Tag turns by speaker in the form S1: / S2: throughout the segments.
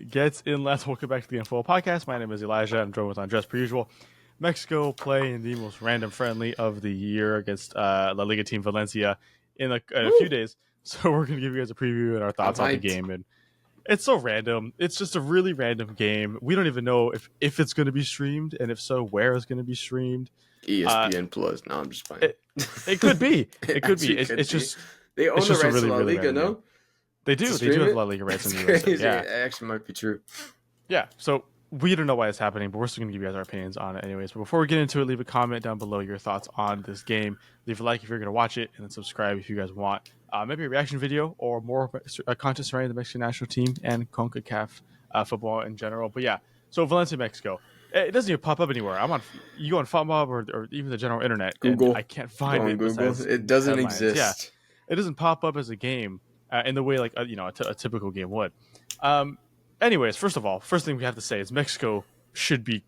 S1: Gets in less. Welcome back to the Info Podcast. My name is Elijah. I'm joined with Andres per usual. Mexico play in the most random friendly of the year against La Liga team Valencia in a few days. So we're going to give you guys a preview and our thoughts on the game. And it's so random. It's just a really random game. We don't even know if it's going to be streamed, and if so, where it's going to be streamed.
S2: ESPN Plus. No, I'm just playing.
S1: It could be. It could be. It's just
S2: they own the rights to La Liga, no?
S1: Game. They do. They do have La Liga rights in the USA. Yeah,
S2: it actually might be true.
S1: Yeah. So we don't know why it's happening, but we're still going to give you guys our opinions on it anyways. But before we get into it, leave a comment down below your thoughts on this game. Leave a like if you're going to watch it, and then subscribe if you guys want. Maybe a reaction video or more content surrounding the Mexican national team and CONCACAF football in general. But yeah, so Valencia, Mexico. It doesn't even pop up anywhere. You go on FotMob or even the general internet.
S2: Google.
S1: I can't find it.
S2: Google. It doesn't exist.
S1: Yeah, it doesn't pop up as a game in the way like a typical game would. Anyways, first thing we have to say is Mexico should be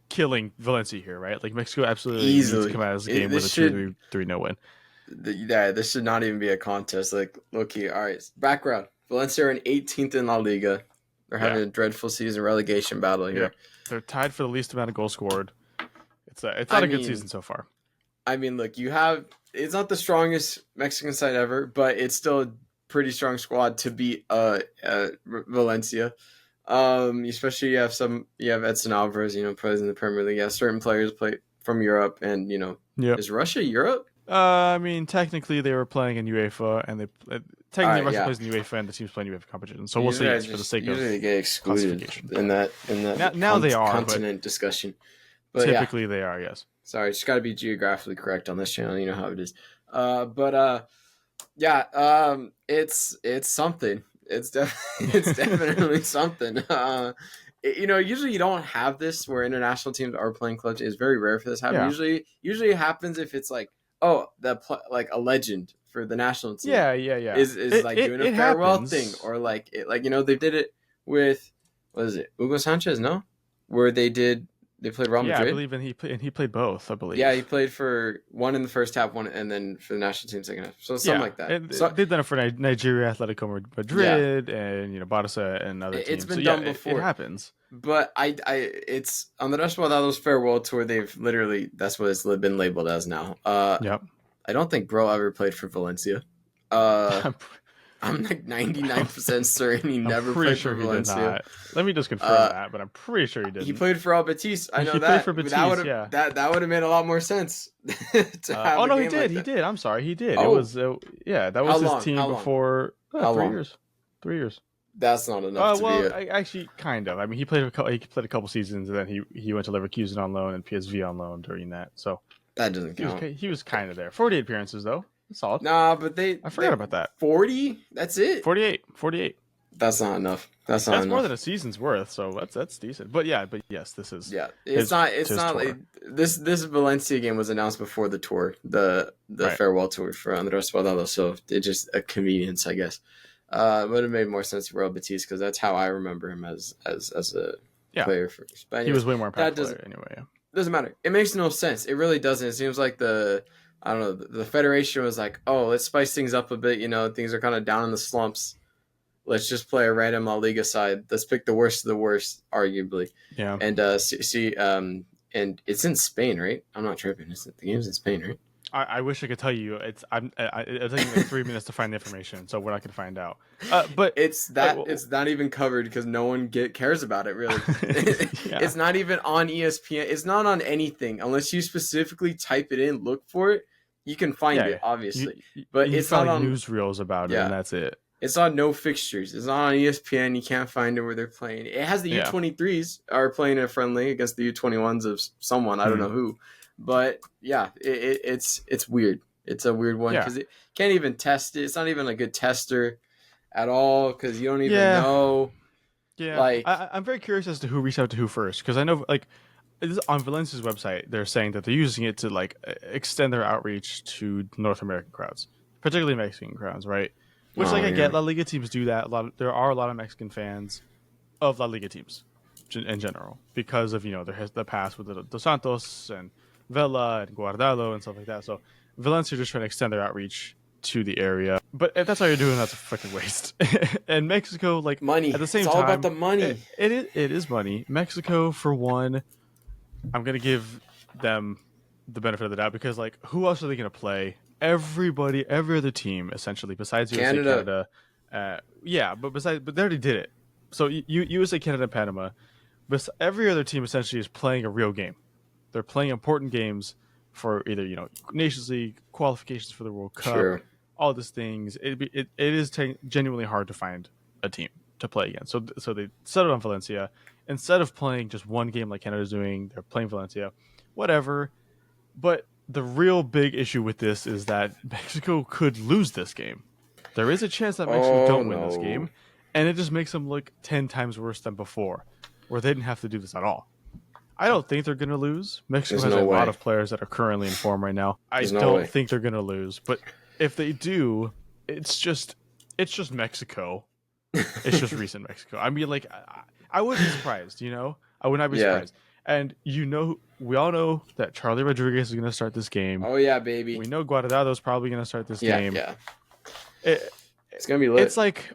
S1: killing Valencia here, right? Like Mexico absolutely needs to come out of this game with a 2-3-0 win.
S2: Yeah, this should not even be a contest. Like, look here. All right, background. Valencia are in 18th in La Liga. They're having a dreadful season relegation battle here.
S1: Yeah. They're tied for the least amount of goals scored. It's not a good season so far. I
S2: mean, look, it's not the strongest Mexican side ever, but it's still a pretty strong squad to beat Valencia. Especially you have Edson Alvarez, plays in the Premier League. Yeah, certain players play from Europe, and is Russia Europe?
S1: I mean, technically they were playing in UEFA, and Russia plays in UEFA, and the team's playing UEFA competition. So we'll see for the sake of
S2: they get excluded in that
S1: now they are
S2: continent discussion. But
S1: typically they are, yes.
S2: Sorry, just got to be geographically correct on this channel. You know how it is. It's something. It's definitely something. Usually you don't have this where international teams are playing clubs. It's very rare for this to happen. Yeah. Usually it happens if it's like, like a legend for the national team.
S1: Yeah.
S2: Is doing a farewell thing, or they did it with, what is it, Hugo Sanchez? No, where they played Real Madrid.
S1: Yeah, I believe, and he played both. I believe.
S2: Yeah, he played for one in the first half, one, and then for the national team second half. So something like that.
S1: They've done it for Nigeria, Atletico Madrid, and Barca and other teams.
S2: It's been done before.
S1: It happens.
S2: But it's on the Rasguadado's farewell tour. They've literally, that's what it's been labeled as now.
S1: Yep.
S2: I don't think Bro ever played for Valencia. I'm like 99% certain he never played for Valencia.
S1: Let me just confirm that, but I'm pretty sure he did.
S2: He played for Betis. I know that. He played for Betis, that would have made a lot more sense.
S1: He did. He did. I'm sorry, he did. It was that was his team before 3 years. 3 years.
S2: That's not enough.
S1: Actually, kind of. I mean, he played a couple seasons, and then he went to Leverkusen on loan and PSV on loan during that. So
S2: that doesn't count.
S1: He was kind of there. 48 appearances though. Solid.
S2: Nah, but I
S1: forgot about that.
S2: 40? That's it.
S1: 48.
S2: That's not enough. That's
S1: more than a season's worth, so that's decent. But yes, this is.
S2: Yeah, it's not like this Valencia game was announced before the tour, the farewell tour for Andres Guardado, so it's just a convenience, I guess. Would have made more sense for Real Betis, because that's how I remember him as a player first. But anyways,
S1: he was way more impactful anyway. Yeah.
S2: Doesn't matter. It makes no sense. It really doesn't. It seems like the federation was like, oh, let's spice things up a bit. Things are kind of down in the slumps. Let's just play a random La Liga side. Let's pick the worst of the worst, arguably. Yeah. And and it's in Spain, right? I'm not tripping. The game's in Spain, right?
S1: I wish I could tell you. It'll take me like 3 minutes to find the information, so we're not going to find out. But
S2: it's not even covered because no one cares about it, really. It's not even on ESPN. It's not on anything unless you specifically type it in, look for it. You can find it, obviously, but it's not on
S1: newsreels about it, and that's it.
S2: It's on no fixtures. It's not on ESPN. You can't find it where they're playing. It has the U23s are playing a friendly against the U21s of someone. I don't know who. But yeah, it's weird. It's a weird one because it can't even test it. It's not even a good tester at all because you don't even know.
S1: Yeah, I'm very curious as to who reached out to who first, because I know on Valencia's website they're saying that they're using it to extend their outreach to North American crowds, particularly Mexican crowds, right? Which I get. La Liga teams do that. There are a lot of Mexican fans of La Liga teams in general because of the past with the Dos Santos and Vela and Guardado and stuff like that. So Valencia are just trying to extend their outreach to the area. But if that's all you're doing, that's a fucking waste. And Mexico, like
S2: Money.
S1: at the
S2: It's
S1: same
S2: all about
S1: time,
S2: the money.
S1: it is money. Mexico, for one, I'm gonna give them the benefit of the doubt because like who else are they gonna play? Everybody, every other team essentially besides USA,
S2: Canada.
S1: Canada, yeah, but they already did it. So USA, Canada, Panama, but every other team essentially is playing a real game. They're playing important games for either Nations League qualifications for the World Cup,
S2: True.
S1: all these things. It is genuinely hard to find a team to play against. So they settled on Valencia instead of playing just one game like Canada's doing. They're playing Valencia, whatever. But the real big issue with this is that Mexico could lose this game. There is a chance that Mexico
S2: Oh
S1: don't win this
S2: no.
S1: game, and it just makes them look 10 times worse than before, where they didn't have to do this at all. I don't think they're going to lose. Mexico
S2: There's
S1: has
S2: no
S1: a lot
S2: way.
S1: of players that are currently in form right now. I
S2: There's no
S1: don't
S2: way.
S1: think they're going to lose, but if they do, it's just Mexico. It's just recent Mexico. I mean, like I wouldn't be surprised. I would not be
S2: Yeah.
S1: surprised. And we all know that Charlie Rodriguez is going to start this game.
S2: Oh yeah, baby.
S1: We know Guardado is probably going to start this game.
S2: Yeah.
S1: It,
S2: It's gonna be lit.
S1: it's like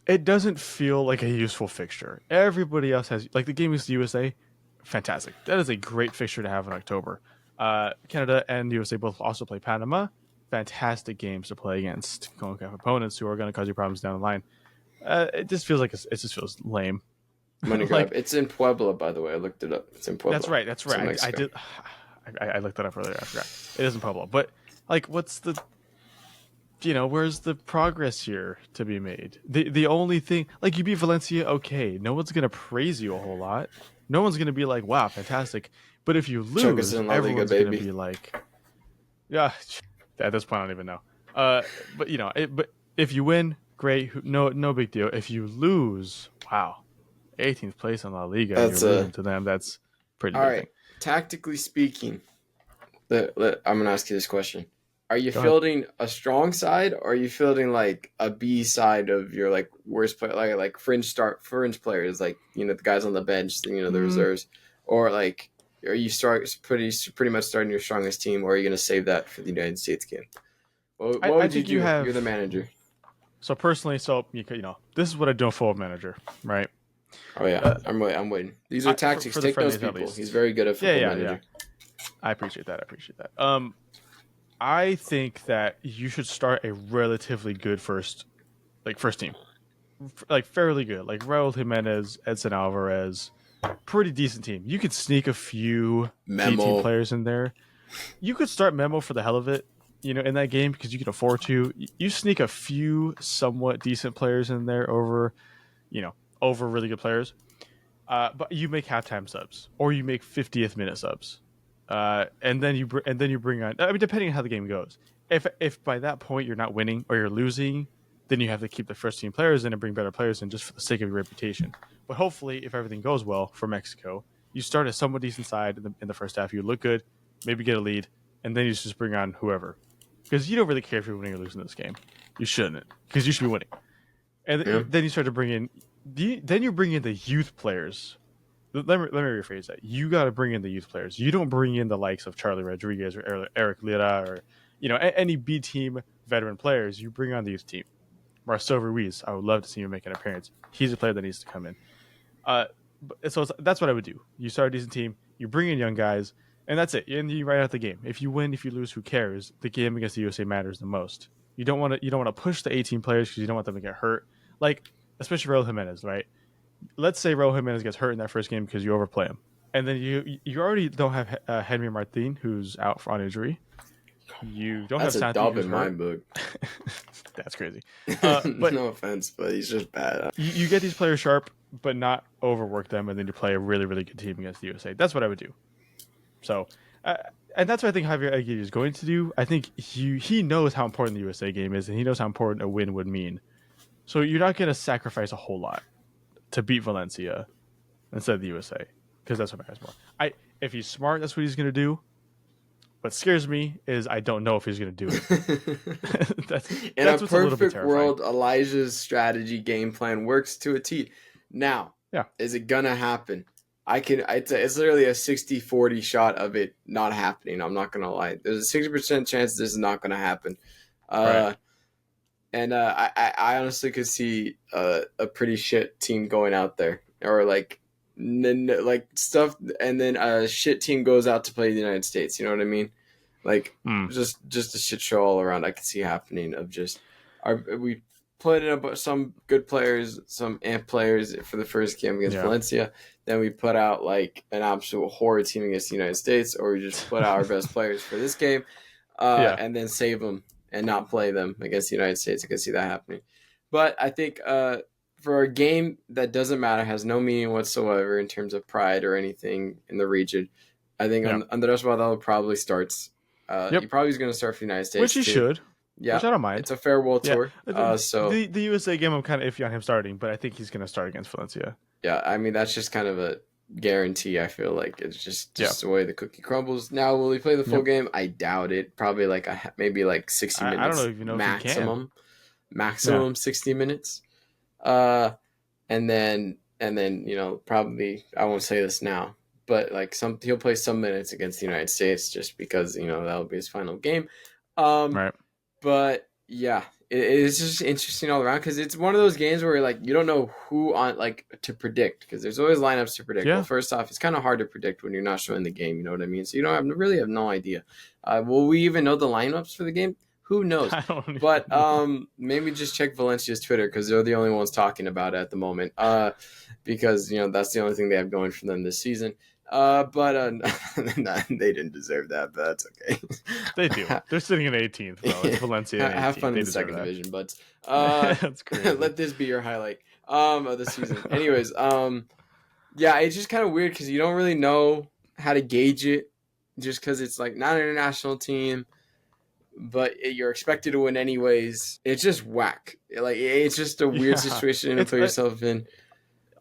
S1: it doesn't feel like a useful fixture. Everybody else has like the game against the USA, fantastic. That is a great fixture to have in October. Canada and USA both also play Panama. Fantastic games to play against Concacaf opponents who are going to cause you problems down the line. It just feels like it just feels lame.
S2: Money grab. It's in Puebla, by the way. I looked it up. It's in Puebla.
S1: That's right. I did. I looked that up earlier. I forgot. It isn't Pueblo, but like, what's the? Where's the progress here to be made? The only thing, like, you beat Valencia, okay. No one's gonna praise you a whole lot. No one's gonna be like, "Wow, fantastic." But if you
S2: Choke us
S1: lose,
S2: in La Liga,
S1: everyone's gonna
S2: baby.
S1: be like, "Yeah." At this point, I don't even know. But if you win, great. No big deal. If you lose, wow, 18th place in La Liga, and
S2: That's
S1: you're losing to them. That's pretty
S2: all
S1: big
S2: right.
S1: thing.
S2: Tactically speaking, I'm gonna ask you this question: are you
S1: Go ahead.
S2: fielding a strong side, or are you fielding like a B side of your like worst player, like fringe players, like the guys on the bench, the reserves, or like are you pretty much starting your strongest team, or are you gonna save that for the United States game? What
S1: I
S2: would you
S1: think
S2: do?
S1: you have.
S2: You're the manager.
S1: So personally, this is what I do in Football Manager, right?
S2: Oh yeah, I'm waiting. These are tactics.
S1: For the
S2: Take those
S1: friendlies, at
S2: people.
S1: least.
S2: He's very good at Football
S1: Yeah.
S2: Manager.
S1: I appreciate that. I think that you should start a relatively good first team, like fairly good, like Raul Jimenez, Edson Alvarez, pretty decent team. You could sneak a few B team
S2: Memo.
S1: players in there. You could start Memo for the hell of it, in that game because you can afford to. You sneak a few somewhat decent players in there over really good players. But you make halftime subs or you make 50th minute subs, and then you bring on. I mean, depending on how the game goes. If by that point you're not winning or you're losing, then you have to keep the first team players in and bring better players in just for the sake of your reputation. But hopefully, if everything goes well for Mexico, you start a somewhat decent side in the first half. You look good, maybe get a lead, and then you just bring on whoever, because you don't really care if you're winning or losing this game. You shouldn't, because you should be winning. And then you start to bring in. Then you bring in the youth players. Let me rephrase that. You got to bring in the youth players. You don't bring in the likes of Charlie Rodriguez or Eric Lira or any B team veteran players. You bring on the youth team. Marcel Ruiz, I would love to see him make an appearance. He's a player that needs to come in. That's what I would do. You start a decent team. You bring in young guys, and that's it. And you write out the game. If you win, if you lose, who cares? The game against the USA matters the most. You don't want to push the 18 players because you don't want them to get hurt. Like, especially Raul Jimenez, right? Let's say Raul Jimenez gets hurt in that first game because you overplay him, and then you already don't have Henry Martin, who's out on injury. You don't
S2: That's
S1: have
S2: a
S1: Santi,
S2: dub
S1: who's
S2: in my
S1: hurt.
S2: book.
S1: That's crazy.
S2: But no offense, but he's just bad.
S1: You get these players sharp, but not overwork them, and then you play a really, really good team against the USA. That's what I would do. So, and that's what I think Javier Aguirre is going to do. I think he knows how important the USA game is, and he knows how important a win would mean. So you're not going to sacrifice a whole lot to beat Valencia instead of the USA, because that's what matters more. If he's smart, that's what he's going to do. What scares me is I don't know if he's going to do it. that's
S2: In a
S1: what's a little bit
S2: perfect
S1: terrifying.
S2: world, Elijah's strategy game plan works to a T. Now,
S1: Yeah.
S2: is it gonna happen? It's literally a 60-40 shot of it not happening. I'm not gonna lie. There's a 60% chance this is not gonna happen.
S1: Right.
S2: And I honestly could see a pretty shit team going out there, or like like stuff, and then a shit team goes out to play the United States. You know what I mean? Like
S1: Hmm.
S2: just a shit show all around. I could see happening of just we put in some good players, some amp players for the first game against
S1: Yeah.
S2: Valencia. Then we put out like an absolute horror team against the United States, or we just put out our best players for this game,
S1: Yeah.
S2: and then save them and not play them against the United States. I can see that happening. But I think for a game that doesn't matter, has no meaning whatsoever in terms of pride or anything in the region, I think
S1: Yeah.
S2: Andres Guardado probably starts. He
S1: Yep.
S2: probably is going to start for the United
S1: Which
S2: States
S1: he
S2: too.
S1: should.
S2: Yeah,
S1: Which I don't mind.
S2: it's a farewell
S1: Yeah.
S2: tour. So
S1: The USA game, I'm kind of iffy on him starting, but I think he's going to start against Valencia.
S2: yeah, I mean that's just kind of a guarantee. I feel like it's just the way the cookie crumbles. Now, will he play the full
S1: Yep.
S2: game? I doubt it. Probably like maybe like 60 minutes.
S1: I don't even know if he can.
S2: Maximum 60 minutes. And then probably I won't say this now, but like he'll play some minutes against the United States just because that'll be his final game.
S1: Right.
S2: But yeah, it's just interesting all around because it's one of those games where like you don't know who on like to predict because there's always lineups to predict.
S1: Yeah.
S2: Well, first off, it's kind of hard to predict when you're not showing the game. You know what I mean? So you really have no idea. Will we even know the lineups for the game? Who knows?
S1: I don't even
S2: But
S1: know.
S2: maybe just check Valencia's Twitter because they're the only ones talking about it at the moment. Because that's the only thing they have going for them this season. But they didn't deserve that, but that's okay.
S1: They do. They're sitting in 18th, bro. It's Valencia.
S2: Have fun
S1: They
S2: in the
S1: deserve
S2: second
S1: that.
S2: division, but
S1: That's crazy.
S2: let this be your highlight of the season. Anyways, yeah, it's just kind of weird because you don't really know how to gauge it, just because it's like not an international team, but you're expected to win anyways. It's just whack. Like it's just a weird
S1: Yeah.
S2: situation to
S1: It's
S2: put yourself in.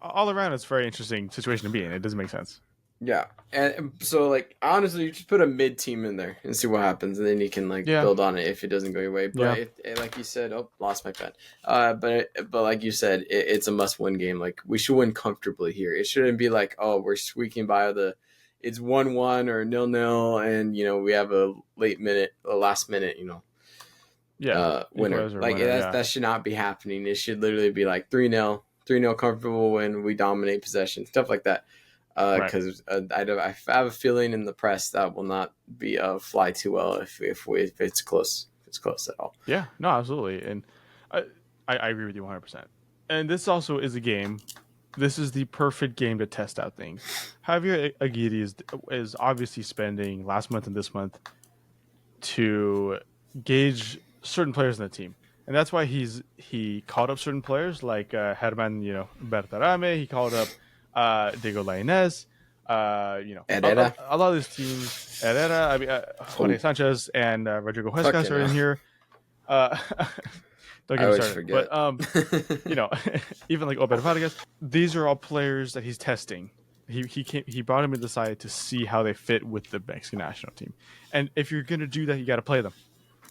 S1: all around. It's a very interesting situation to be in. It doesn't make sense.
S2: Yeah, and so like honestly, you just put a mid team in there and see what happens, and then you can like
S1: Yeah.
S2: build on it if it doesn't go your way. But like you said, lost my pen. But like you said, it's a must win game. Like we should win comfortably here. It shouldn't be like we're squeaking by it's 1-1 or 0-0, and we have a last minute, winner. Like that should not be happening. It should literally be like 3-0, 3-0 comfortable win. We dominate possession, stuff like that. Because I have a feeling in the press that will not be fly too well if it's close. If it's close at all.
S1: Yeah, no, absolutely, and I agree with you 100%. And this also is a game. This is the perfect game to test out things. Javier Aguirre is obviously spending last month and this month to gauge certain players in the team, and that's why he called up certain players like Herman, Bertarame. He called up Diego Lainez,
S2: Herrera.
S1: a lot of these teams, Herrera, I mean, Jorge Sanchez and Rodrigo Huescas are in here. Don't get me started. But even like Obed Vargas, these are all players that he's testing. He brought him to the side to see how they fit with the Mexican national team. And if you're gonna do that, you got to play them.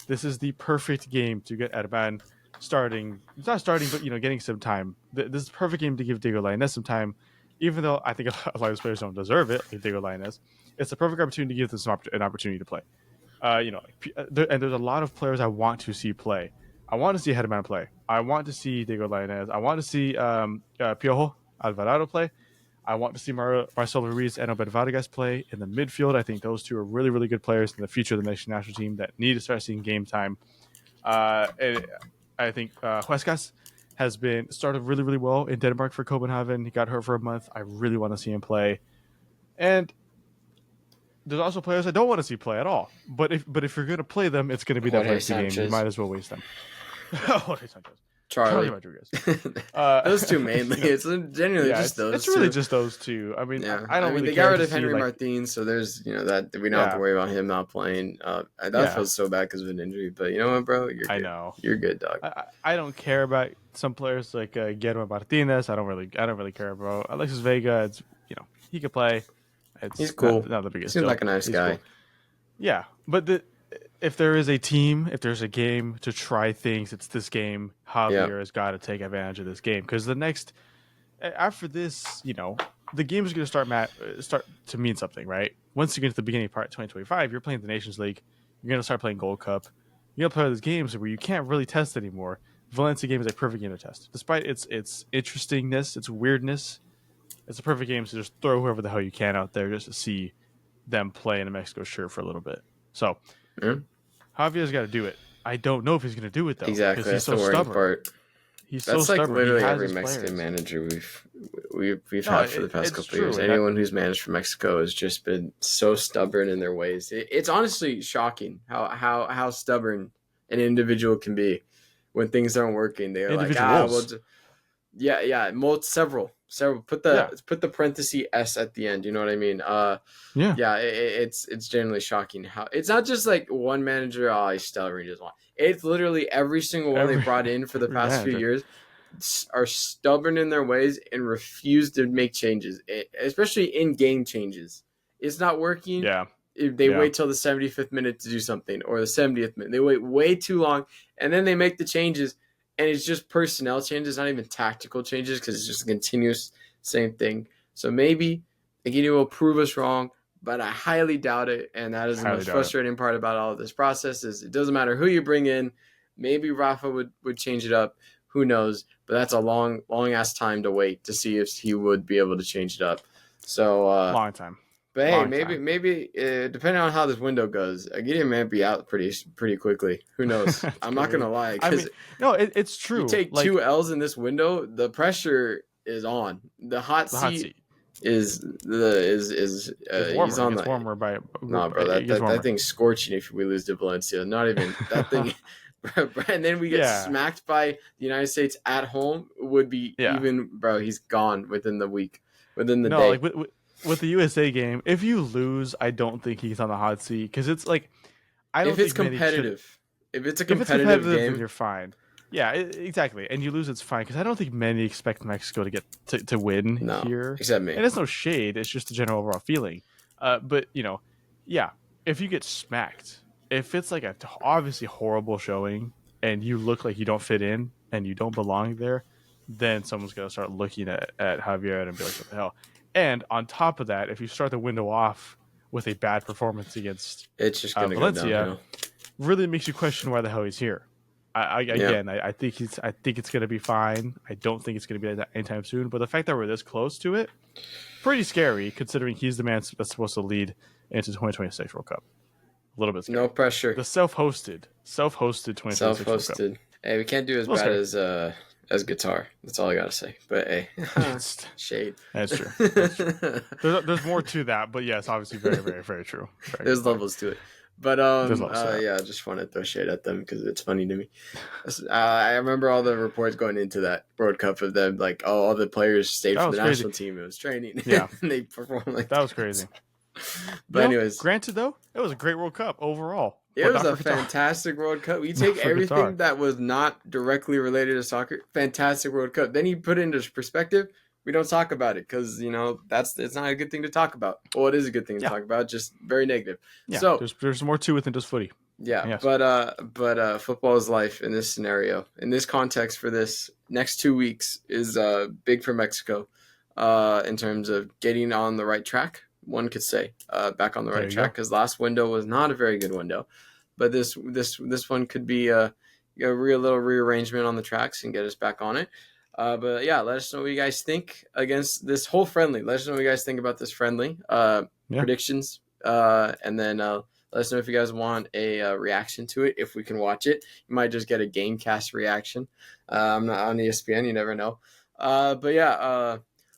S1: This is the perfect game to get Erban starting. It's not starting, but getting some time. This is the perfect game to give Diego Lainez some time. Even though I think a lot of these players don't deserve it, like Diego Lainez, it's a perfect opportunity to give them an opportunity to play. And there's a lot of players I want to see play. I want to see Herman play. I want to see Diego Lainez. I want to see Piojo Alvarado play. I want to see Marcelo Ruiz and Obed Vargas play in the midfield. I think those two are really, really good players in the future of the Mexican national team that need to start seeing game time. And I think Huescas has started really, really well in Denmark for Copenhagen. He got hurt for a month. I really want to see him play. And there's also players I don't want to see play at all. But if you're going to play them, it's going to be that first game. You might as well waste them. Jorge Sanchez.
S2: Charlie
S1: Rodriguez.
S2: Those two mainly. It's generally just those.
S1: It's really just those two. I mean,
S2: yeah.
S1: I don't really
S2: they
S1: care
S2: got rid of
S1: see,
S2: Henry Martin, so there's that we don't have to worry about him not playing. That feels so bad because of an injury, but you know what, bro? You're good.
S1: I know
S2: you're good, dog.
S1: I don't care about some players like Guillermo Martinez. I don't really care, bro. Alexis Vega, it's he could play.
S2: He's cool.
S1: Not the biggest.
S2: Seems like a nice guy.
S1: Cool. Yeah, but if there is a team, if there's a game to try things, it's this game. Javier has got to take advantage of this game because after this, the game is going to start to mean something, right? Once you get to the beginning part 2025, you're playing the Nations League. You're going to start playing Gold Cup. You're going to play those games where you can't really test anymore. Valencia game is a perfect game to test. Despite its interestingness, its weirdness, it's a perfect game to just throw whoever the hell you can out there just to see them play in a Mexico shirt for a little bit. So
S2: Yeah.
S1: Javier's got to do it. I don't know if he's going to do it though, because
S2: Exactly.
S1: he's
S2: That's
S1: so
S2: the worrying
S1: stubborn.
S2: part.
S1: He's so
S2: That's like
S1: stubborn. He
S2: literally
S1: has
S2: every
S1: his
S2: Mexican
S1: players.
S2: manager we've
S1: No,
S2: had for the past
S1: it's
S2: couple of
S1: true.
S2: years.
S1: And
S2: Anyone who's managed for Mexico has just been so stubborn in their ways. It's honestly shocking how stubborn an individual can be when things aren't working. They're like,
S1: individuals.
S2: yeah, several. Put the parenthesis s at the end. You know what I mean?
S1: Yeah.
S2: Yeah, it's generally shocking how it's not just like one manager. Oh, he's stubborn. He doesn't want. It's literally every single one they brought in for the past few years are stubborn in their ways and refuse to make changes, especially in game changes. It's not working.
S1: Yeah.
S2: They wait till the 75th minute to do something, or the 70th minute. They wait way too long, and then they make the changes, and it's just personnel changes, not even tactical changes, because it's just a continuous same thing. So maybe Aguirre will prove us wrong, but I highly doubt it, and that is the most frustrating part about all of this process. Is it doesn't matter who you bring in. Maybe Rafa would change it up. Who knows? But that's a long ass time to wait to see if he would be able to change it up. So
S1: long time.
S2: But hey, maybe depending on how this window goes, Aguirre might be out pretty quickly. Who knows? I'm not gonna lie.
S1: I mean, no, it's true.
S2: You take 2 L's in this window, the pressure is on. The hot seat is
S1: warmer.
S2: He's on
S1: it's warmer by
S2: no, bro. That thing's scorching if we lose to Valencia. Not even that thing. And then we get smacked by the United States at home. Would be even, bro. He's gone within the week, within the day.
S1: Like with the USA game, if you lose, I don't think he's on the hot seat, because it's like, I don't.
S2: If it's competitive, if it's a competitive game,
S1: then you're fine. Yeah, exactly. And you lose, it's fine, because I don't think many expect Mexico to get to win here.
S2: Except me.
S1: And it's no shade; it's just a general overall feeling. But if you get smacked, if it's like a obviously horrible showing, and you look like you don't fit in and you don't belong there, then someone's gonna start looking at Javier and be like, "What the hell?" And on top of that, if you start the window off with a bad performance against Valencia, really makes you question why the hell he's here. I think it's going to be fine. I don't think it's going to be anytime soon. But the fact that we're this close to it, pretty scary, considering he's the man that's supposed to lead into 2026 World Cup. A little bit scary.
S2: No pressure.
S1: The self-hosted 2026 World Cup.
S2: Hey, we can't do as bad as Qatar. That's all I gotta say. But hey, shade.
S1: That's true. There's more to that, but yes, obviously very, very, very true.
S2: There's levels to it. But I just want to throw shade at them because it's funny to me. I remember all the reports going into that World Cup of them, like, all the players stayed for the national team. It was training.
S1: Yeah,
S2: and they performed like
S1: that was crazy.
S2: But anyways,
S1: granted though, it was a great World Cup overall.
S2: It was a fantastic World Cup. You take everything that was not directly related to soccer, fantastic World Cup. Then you put it into perspective. We don't talk about it because it's not a good thing to talk about. Well, it is a good thing to talk about, just very negative.
S1: Yeah,
S2: so
S1: there's more to it than just footy.
S2: Yeah, yes. But football is life in this scenario. In this context, for this next 2 weeks is big for Mexico in terms of getting on the right track. One could say back on the right track, because last window was not a very good window, but this one could be a little rearrangement on the tracks and get us back on it. But yeah, let us know what you guys think against this whole friendly. Let us know what you guys think about this friendly predictions, and then let us know if you guys want a reaction to it. If we can watch it, you might just get a Gamecast reaction. I'm not on ESPN, you never know. But yeah.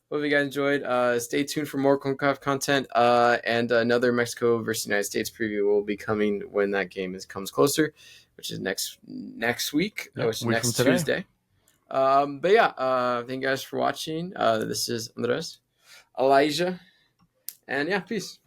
S2: Hope you guys enjoyed. Stay tuned for more Concacaf content, and another Mexico versus United States preview will be coming when that game comes closer, which is next week, which is next Tuesday. But yeah, thank you guys for watching. This is Andres, Elijah, and yeah, peace.